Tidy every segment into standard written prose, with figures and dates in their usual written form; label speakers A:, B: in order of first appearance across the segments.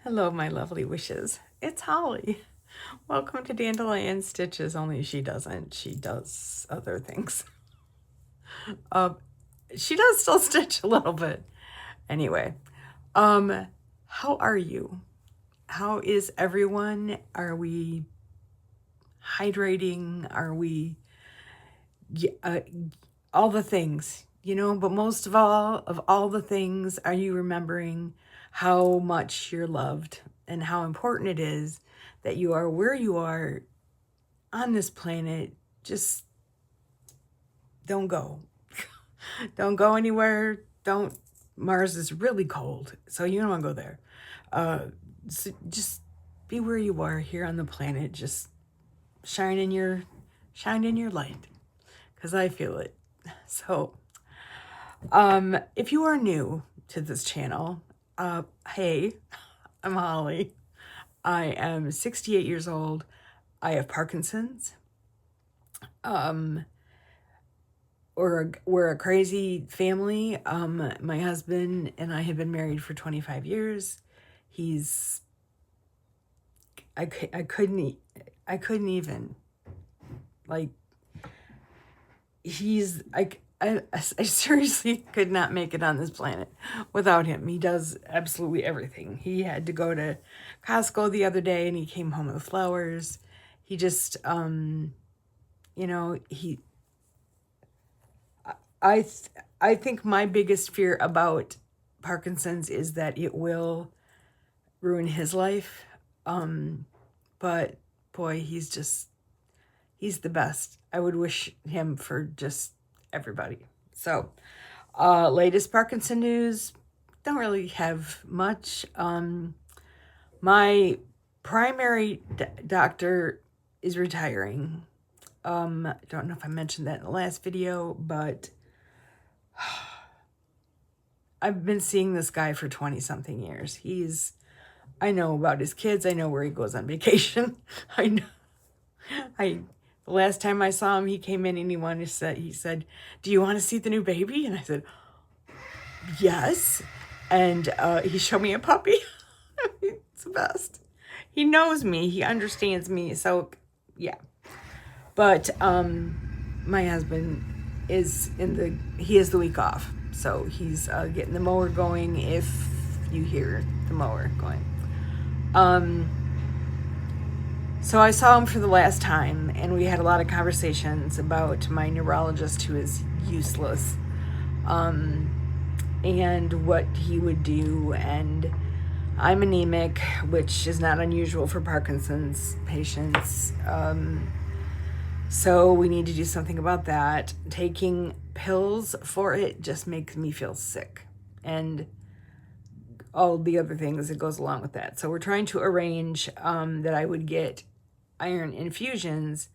A: Hello, my lovely wishes. It's Holly. Welcome to Dandelion Stitches, only she doesn't. She does other things. Uh, she does still stitch a little bit. Anyway, how are you? How is everyone? Are we hydrating? Are we all the things, but most of all the things, are you remembering how much you're loved and how important it is that you are where you are on this planet? Just don't go. Don't go anywhere. Mars is really cold, so you don't want to go there. So just be where you are here on the planet. Just shine in your light, because I feel it. So, if you are new to this channel, hey, I'm Holly. I am 68 years old. I have Parkinson's. We're a crazy family. My husband and I have been married for 25 years. I couldn't even, like, I seriously could not make it on this planet without him. He does absolutely everything. He had to go to Costco the other day and he came home with flowers. He just, I think my biggest fear about Parkinson's is that it will ruin his life. But boy, he's the best. I would wish him for just everybody. So, latest Parkinson news, don't really have much. My primary doctor is retiring. I don't know if I mentioned that in the last video, but I've been seeing this guy for 20 something years. I know about his kids. I know where he goes on vacation. The last time I saw him, he came in and he said, "Do you want to see the new baby?" And I said, "Yes." And he showed me a puppy. It's the best. He knows me. He understands me. So, yeah. But my husband he has the week off. So he's getting the mower going, if you hear the mower going. So I saw him for the last time, and we had a lot of conversations about my neurologist, who is useless, and what he would do. And I'm anemic, which is not unusual for Parkinson's patients. So we need to do something about that. Taking pills for it just makes me feel sick, and all the other things that goes along with that. So we're trying to arrange that I would get iron infusions,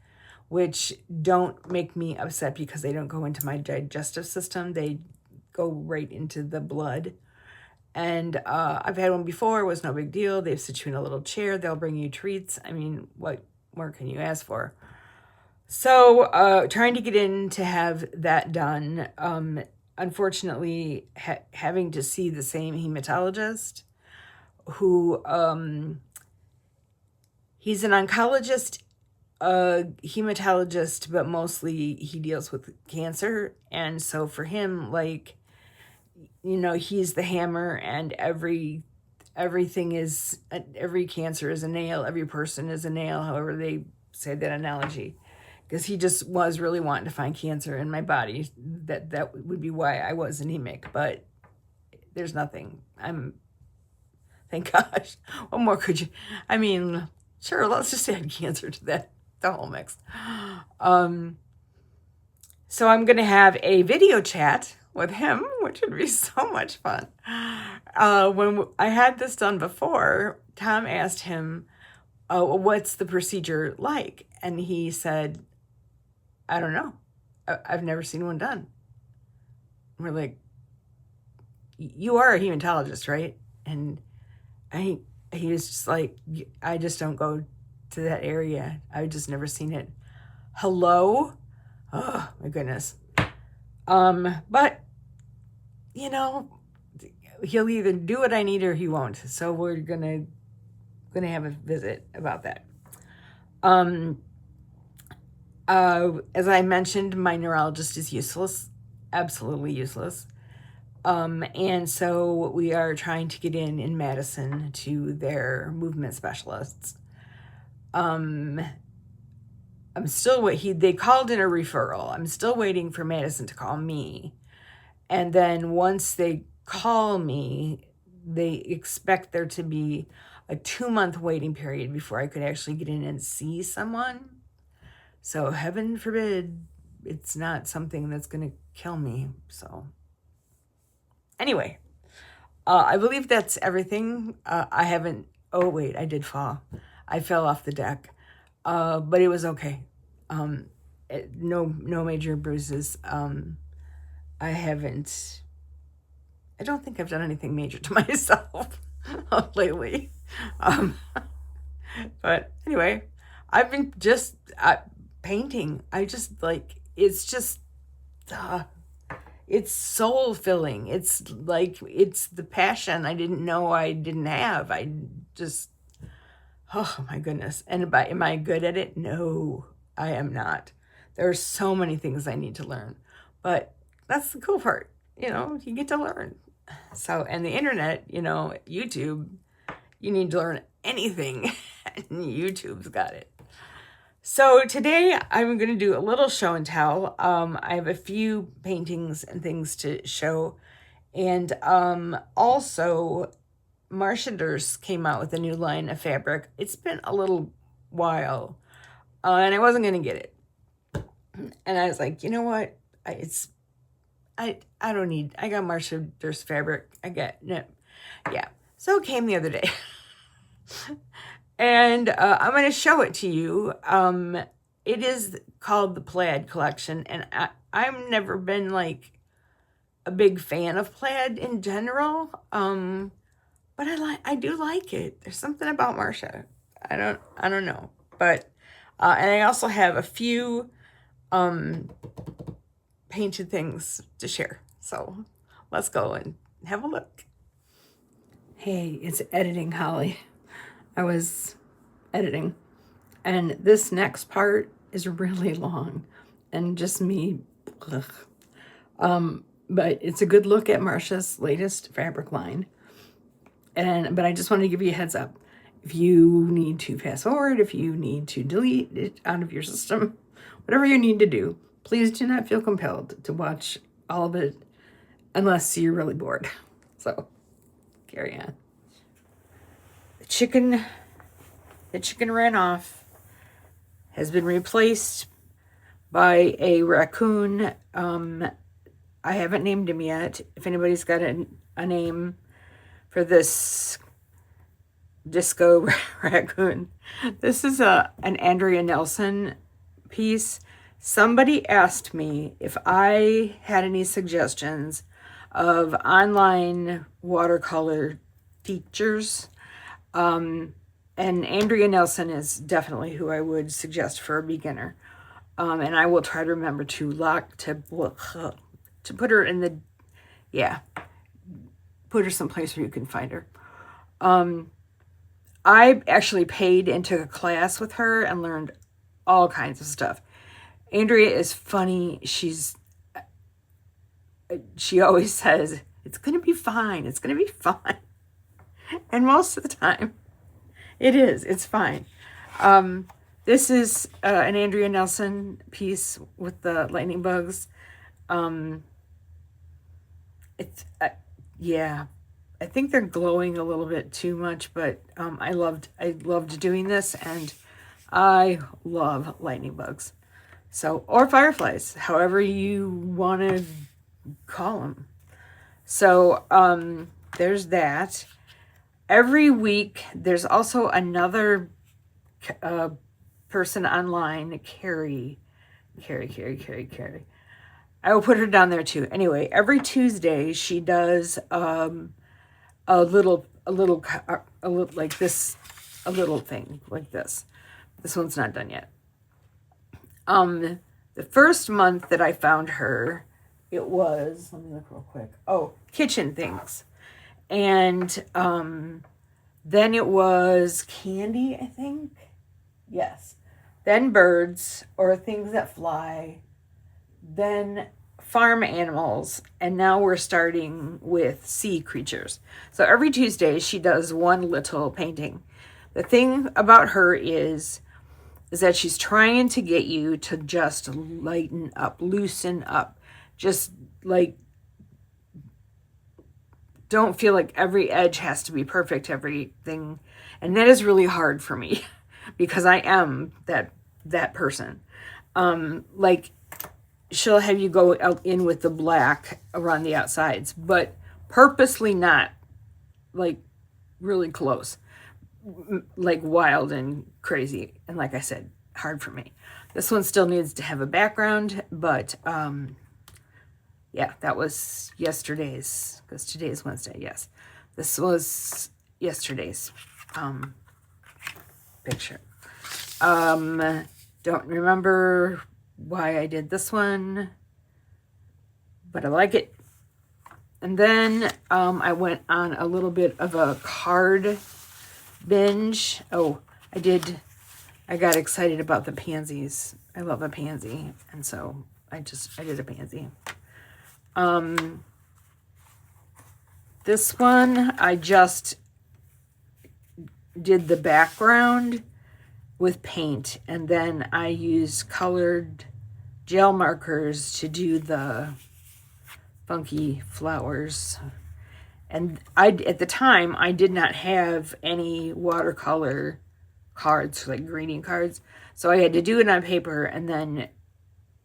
A: which don't make me upset because they don't go into my digestive system. They go right into the blood. And I've had one before. It was no big deal. They sit you in a little chair. They'll bring you treats. I mean, what more can you ask for? So trying to get in to have that done. Unfortunately, having to see the same hematologist, who he's an oncologist, hematologist, but mostly he deals with cancer. And so for him, like, he's the hammer, and every cancer is a nail, every person is a nail, however they say that analogy. Because he just was really wanting to find cancer in my body. That would be why I was anemic. But there's nothing. Thank gosh. What more could you? I mean, sure, let's just add cancer to the whole mix. So I'm going to have a video chat with him, which would be so much fun. When I had this done before, Tom asked him, what's the procedure like? And he said, I don't know. I've never seen one done. We're like, you are a hematologist, right? And he was just like, I just don't go to that area. I've just never seen it. Hello? Oh, my goodness. But, he'll either do what I need or he won't. So we're going to going to have a visit about that. As I mentioned, my neurologist is useless, absolutely useless. And so we are trying to get in Madison to their movement specialists. I'm still they called in a referral. I'm still waiting for Madison to call me. And then once they call me, they expect there to be a 2-month waiting period before I could actually get in and see someone. So heaven forbid it's not something that's going to kill me. So anyway, I believe that's everything. I haven't, oh wait, I did fall. I fell off the deck, but it was okay. No major bruises. I don't think I've done anything major to myself lately. But anyway, I've been just painting. I just like, it's just, it's soul filling. It's like, it's the passion I didn't know I didn't have. I just, oh my goodness. And am I good at it? No, I am not. There are so many things I need to learn, but that's the cool part. You get to learn. So, and the internet, YouTube, you need to learn anything, and YouTube's got it. So today I'm going to do a little show and tell. I have a few paintings and things to show. And also, Marcia Derse came out with a new line of fabric. It's been a little while, and I wasn't going to get it. And I was like, you know what? I don't need, I got Marcia Derse fabric. Yeah. So it came the other day. And I'm going to show it to you. It is called the Plaid collection. And I've never been like a big fan of plaid in general. But I do like it. There's something about Marcia. I don't know. But, and I also have a few, painted things to share. So let's go and have a look. Hey, it's editing Holly. I was editing, and this next part is really long and just me. But it's a good look at Marcia's latest fabric line. But I just wanted to give you a heads up. If you need to fast forward, if you need to delete it out of your system, whatever you need to do, please do not feel compelled to watch all of it unless you're really bored. So, carry on. The chicken ran off, has been replaced by a raccoon. I haven't named him yet. If anybody's got a name for this disco raccoon. This is an Andrea Nelson piece. Somebody asked me if I had any suggestions of online watercolor teachers. And Andrea Nelson is definitely who I would suggest for a beginner. And I will try to remember to put her in the, put her someplace where you can find her. I actually paid and took a class with her and learned all kinds of stuff. Andrea is funny. She always says, it's going to be fine. It's going to be fine. And most of the time, it's fine. This is an Andrea Nelson piece with the lightning bugs. I think they're glowing a little bit too much, but I loved doing this, and I love lightning bugs. So, or fireflies, however you want to call them. So, there's that. Every week, there's also another person online, Carrie. I will put her down there too. Anyway, every Tuesday she does a little like this, a little thing like this. This one's not done yet. The first month that I found her, it was, let me look real quick. Oh, kitchen things. And Then it was candy, I think. Yes. Then birds or things that fly. Then farm animals. And now we're starting with sea creatures. So every Tuesday she does one little painting. The thing about her is that she's trying to get you to just lighten up, loosen up. Just like, don't feel like every edge has to be perfect, everything. And that is really hard for me because I am that person. Like, she'll have you go out in with the black around the outsides, but purposely not like really close, like wild and crazy. And like I said, hard for me. This one still needs to have a background, but yeah, that was yesterday's, because today is Wednesday. Yes, this was yesterday's picture. Don't remember why I did this one, but I like it. And then I went on a little bit of a card binge. Oh, I got excited about the pansies. I love a pansy, and so I did a pansy. This one I just did the background with paint, and then I used colored gel markers to do the funky flowers. And at the time I did not have any watercolor cards, like greeting cards, so I had to do it on paper and then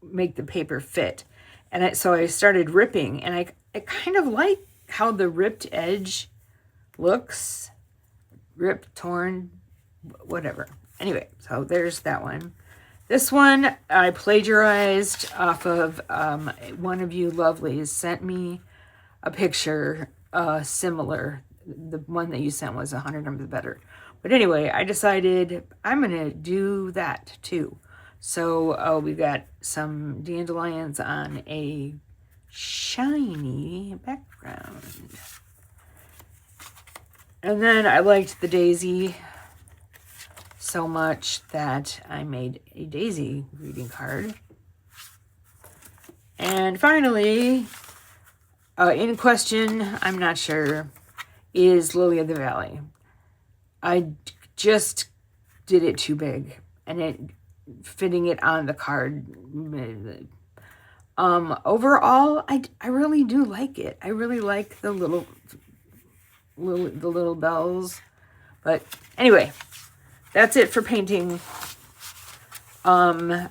A: make the paper fit. And so I started ripping, and I kind of like how the ripped edge looks. Ripped, torn, whatever. Anyway, so there's that one. This one I plagiarized off of one of you lovelies sent me a picture similar. The one that you sent was 100 numbers better. But anyway, I decided I'm going to do that too. So we got some dandelions on a shiny background. And then I liked the daisy so much that I made a daisy greeting card. And finally, in question, I'm not sure, is Lily of the Valley. I just did it too big, and fitting it on the card. Overall, I really do like it. I really like the little bells. But anyway, that's it for painting. I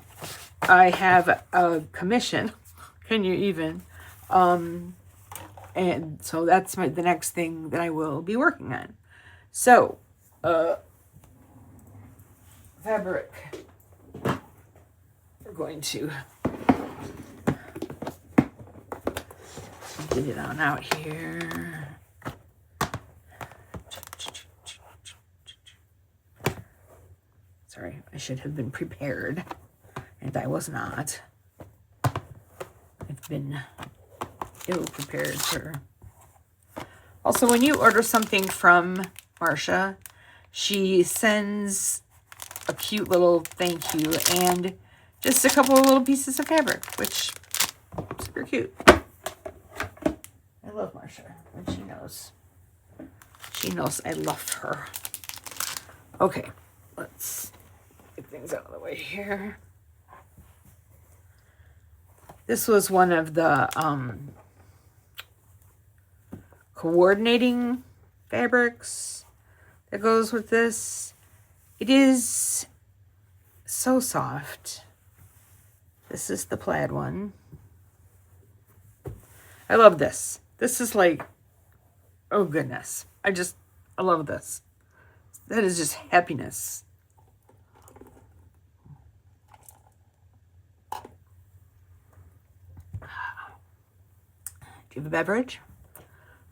A: have a commission. Can you even? And so that's the next thing that I will be working on. So, fabric. We're going to get it on out here. Sorry, I should have been prepared, and I was not. I've been ill-prepared, sir. Also, when you order something from Marcia, she sends a cute little thank you and just a couple of little pieces of fabric, which is super cute. I love Marcia, and she knows. She knows I love her. Okay, let's get things out of the way here. This was one of the coordinating fabrics that goes with this. It is so soft. This is the plaid one. I love this. This is like, oh goodness. I love this. That is just happiness. Do you have a beverage?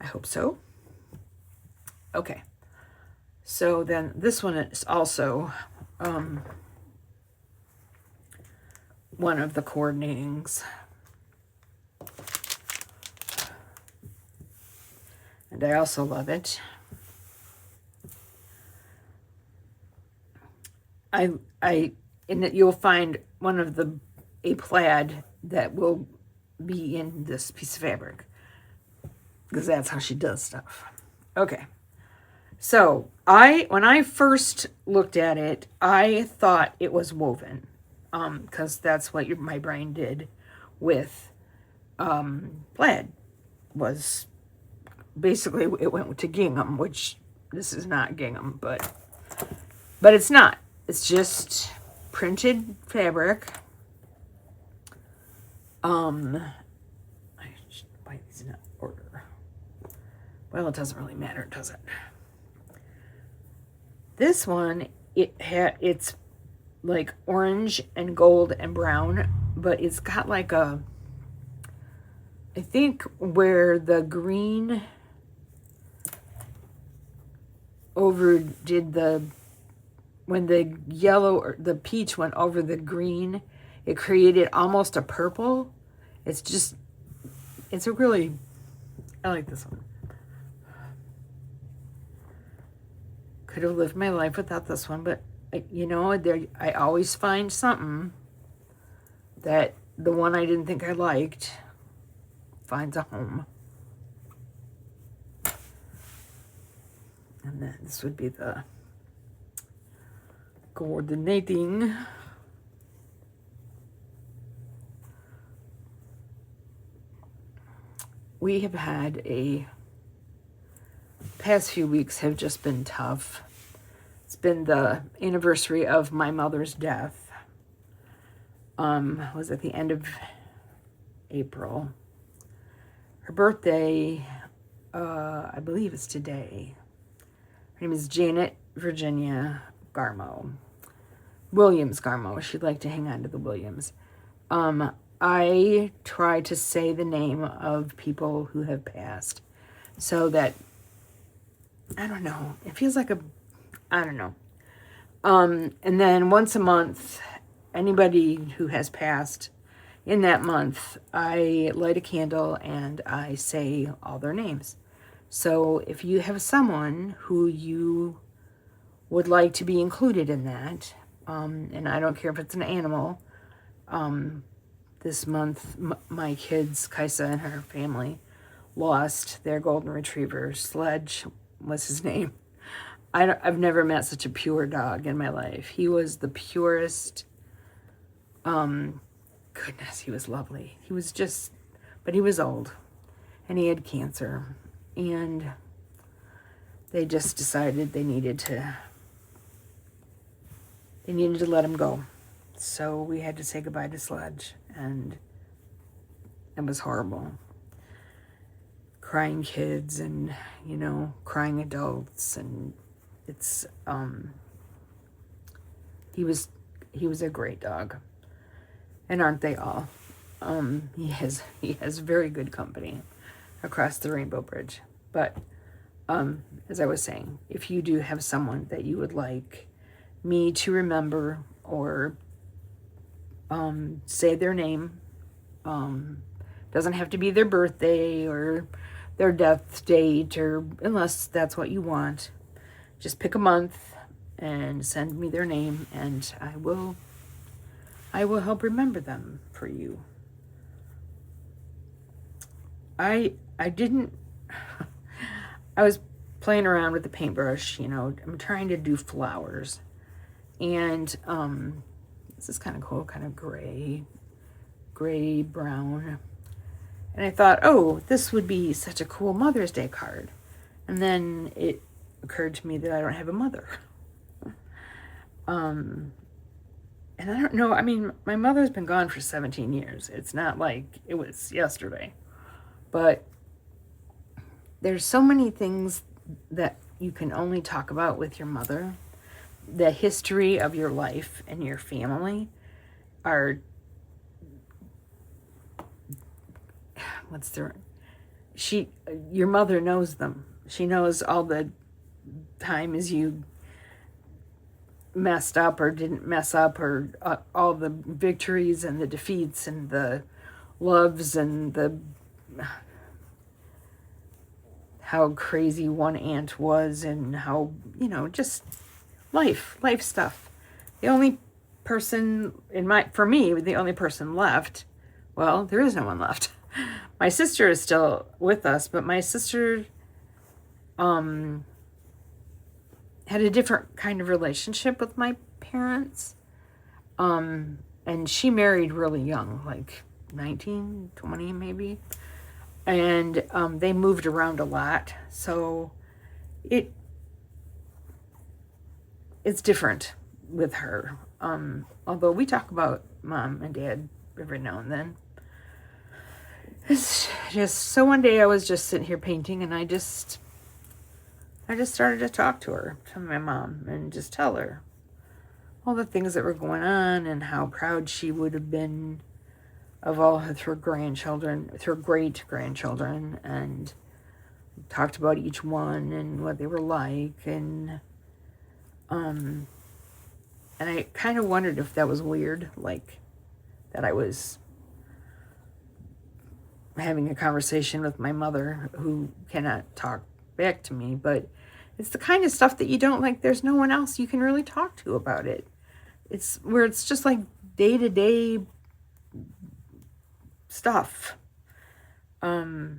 A: I hope so. Okay. So then this one is also one of the coordinatings. And I also love it. and that you'll find a plaid that will be in this piece of fabric, because that's how she does stuff. Okay. So when I first looked at it, I thought it was woven, because that's what my brain did with plaid. Was basically, it went to gingham, which this is not gingham, but it's not. It's just printed fabric. I should buy these in order. Well, it doesn't really matter, does it? This one, it's like orange and gold and brown, but it's got like I think where the green when the yellow or the peach went over the green, it created almost a purple. I like this one. Could have lived my life without this one, but I always find something that the one I didn't think I liked finds a home. And then this would be the coordinating. We have had past few weeks have just been tough. It's been the anniversary of my mother's death. Was at the end of April. Her birthday, I believe it's today. Her name is Janet Virginia Garmo. Williams Garmo. She'd like to hang on to the Williams. I try to say the name of people who have passed so that, I don't know, it feels like I don't know. And then once a month, anybody who has passed in that month, I light a candle and I say all their names. So if you have someone who you would like to be included in that, and I don't care if it's an animal, this month, my kids, Kaisa and her family, lost their golden retriever. Sledge was his name. I've never met such a pure dog in my life. He was the purest. Goodness, he was lovely. He was but he was old, and he had cancer, and they just decided they needed to let him go. So we had to say goodbye to Sledge, and it was horrible. Crying kids and, crying adults, and it's, he was a great dog. And aren't they all? He has very good company across the Rainbow Bridge. But, as I was saying, if you do have someone that you would like me to remember or say their name, doesn't have to be their birthday or their death date, or unless that's what you want, just pick a month and send me their name, and I will help remember them for you. I was playing around with the paintbrush, I'm trying to do flowers, and this is kind of cool, kind of gray brown. And I thought, oh, this would be such a cool Mother's Day card. And then it occurred to me that I don't have a mother. And I don't know, my mother's been gone for 17 years. It's not like it was yesterday. But there's so many things that you can only talk about with your mother. The history of your life and your family are, your mother knows them. She knows all the times you messed up or didn't mess up, or all the victories and the defeats and the loves and how crazy one aunt was, and how, just life stuff. The only person for me, the only person left, well, there is no one left. My sister is still with us, but my sister had a different kind of relationship with my parents. And she married really young, like 19, 20 maybe. And they moved around a lot. So it's different with her. Although we talk about mom and dad every now and then. It's just, so one day I was just sitting here painting, and I just started to talk to her, to my mom, and just tell her all the things that were going on and how proud she would have been of all of her grandchildren, her great-grandchildren, and talked about each one and what they were like, and I kind of wondered if that was weird, like that I was having a conversation with my mother who cannot talk back to me, but it's the kind of stuff that you don't like. There's no one else you can really talk to about it. It's where it's just like day-to-day stuff. So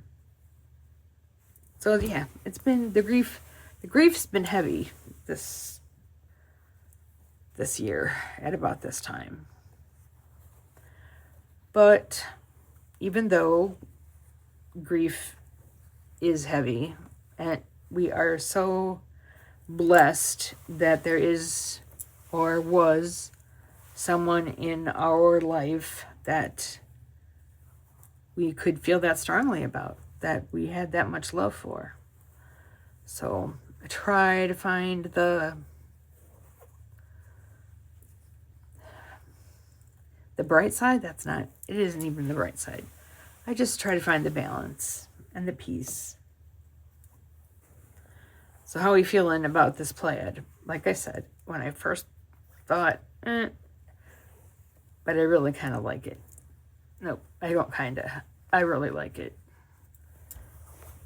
A: yeah, it's been the grief's been heavy this year at about this time. But even though grief is heavy, and we are so blessed that there is or was someone in our life that we could feel that strongly about, that we had that much love for. So I try to find the bright side. It isn't even the bright side. I just try to find the balance and the peace. So how are we feeling about this plaid? Like I said, when I first thought, but I really kind of like it. Nope, I don't kind of. I really like it.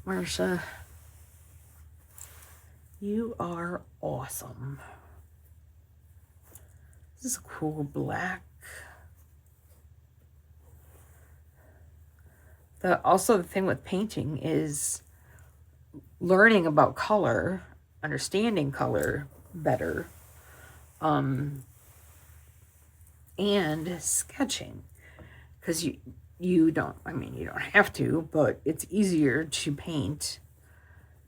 A: Marcia, you are awesome. This is a cool black. Also, the thing with painting is learning about color, understanding color better, and sketching. Because you don't have to, but it's easier to paint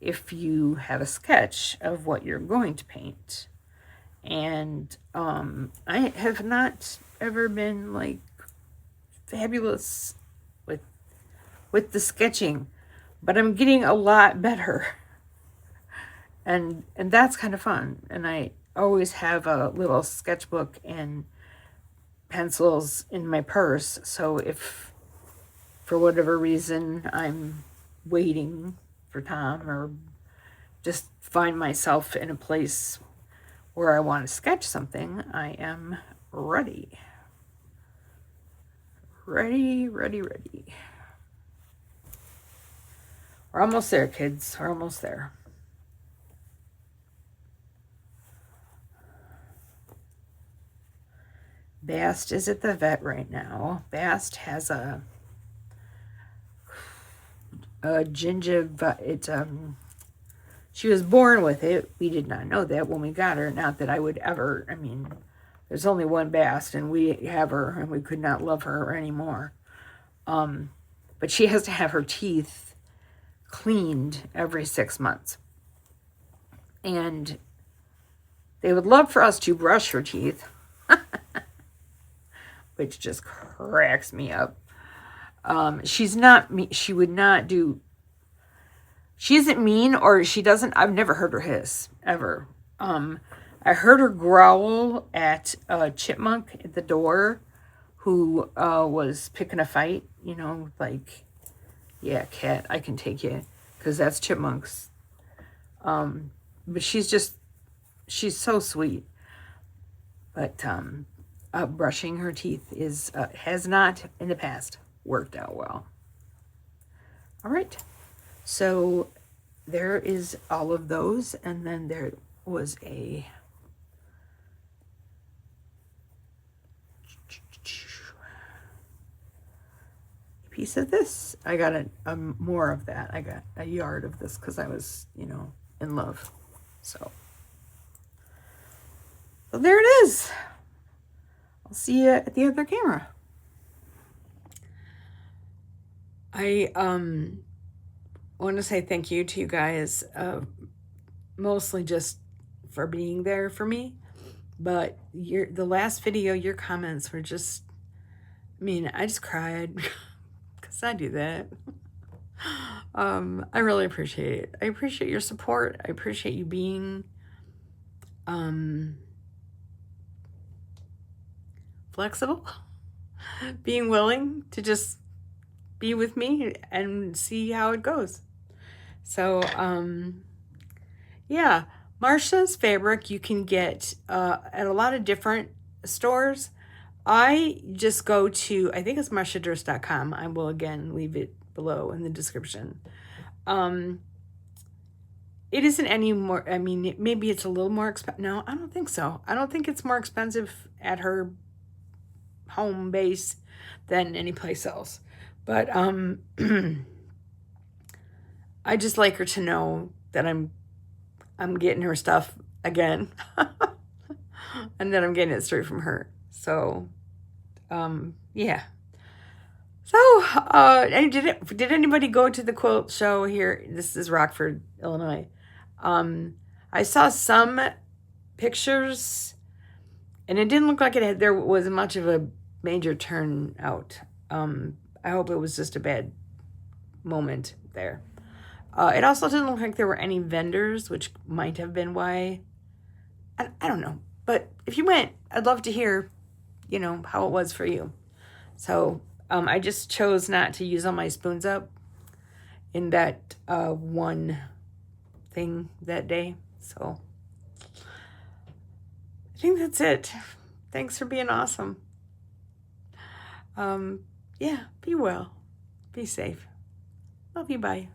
A: if you have a sketch of what you're going to paint. And I have not ever been like fabulous with the sketching, but I'm getting a lot better, and that's kind of fun. And I always have a little sketchbook and pencils in my purse, so if for whatever reason I'm waiting for Tom, or just find myself in a place where I want to sketch something, I am ready. Ready. We're almost there, kids. We're almost there. Bast is at the vet right now. Bast has a gingiva. She was born with it. We did not know that when we got her. Not that I would ever. There's only one Bast, and we have her, and we could not love her anymore. But she has to have her teeth cleaned every 6 months. And they would love for us to brush her teeth, which just cracks me up. She's not, she would not do, she isn't mean, or she doesn't, I've never heard her hiss, ever. I heard her growl at a chipmunk at the door who was picking a fight, like, yeah, cat, I can take you, because that's chipmunks. But she's so sweet. But brushing her teeth has not in the past worked out well. All right, so there is all of those, and then there was a piece of this. I got more of that. I got a yard of this because I was, you know, in love. So there it is. I'll see you at the other camera. I want to say thank you to you guys, mostly just for being there for me. But the last video, your comments were just, I mean, I just cried because I do that. I really appreciate it. I appreciate your support. I appreciate you being flexible, being willing to just be with me and see how it goes. So, yeah, Marcia's fabric you can get at a lot of different stores. I just go to, I think it's marciaderse.com. I will again leave it below in the description. It isn't any more, I mean, maybe it's a little more expensive. No, I don't think so. I don't think it's more expensive at her home base than any place else. But I just like her to know that I'm getting her stuff again. And that I'm getting it straight from her. So yeah. So did anybody go to the quilt show here? This is Rockford, Illinois. I saw some pictures and it didn't look like there was much of a major turnout. I hope it was just a bad moment there. It also didn't look like there were any vendors, which might have been why. I don't know. But if you went, I'd love to hear, you know, how it was for you. So I just chose not to use all my spoons up in that one thing that day. So I think that's it. Thanks for being awesome. Yeah, be well. Be safe. Love you. Bye.